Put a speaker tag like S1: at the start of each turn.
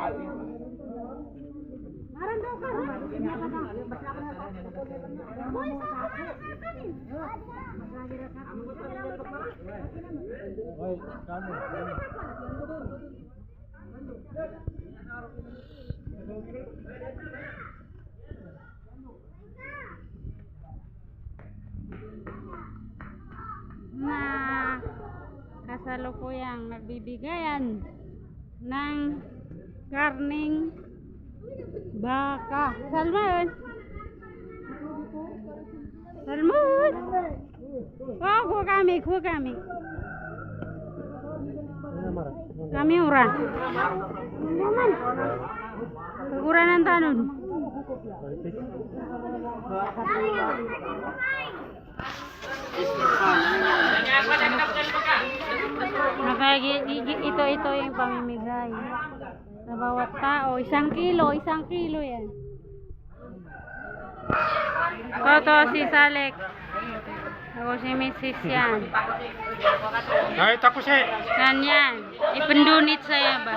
S1: Na kasalukuyang nagbibigayan ng karning baka. Salmon! Salmon! Oh, kuha kami. Kami ura. Ukuran ng tanun. Ito yung pamimigay sa bawat tao. 1 kilo yan. Toto si Salek. Ako si Mrs. yan.
S2: Kahit ako siya.
S1: Yan. Ipendunit saya ba?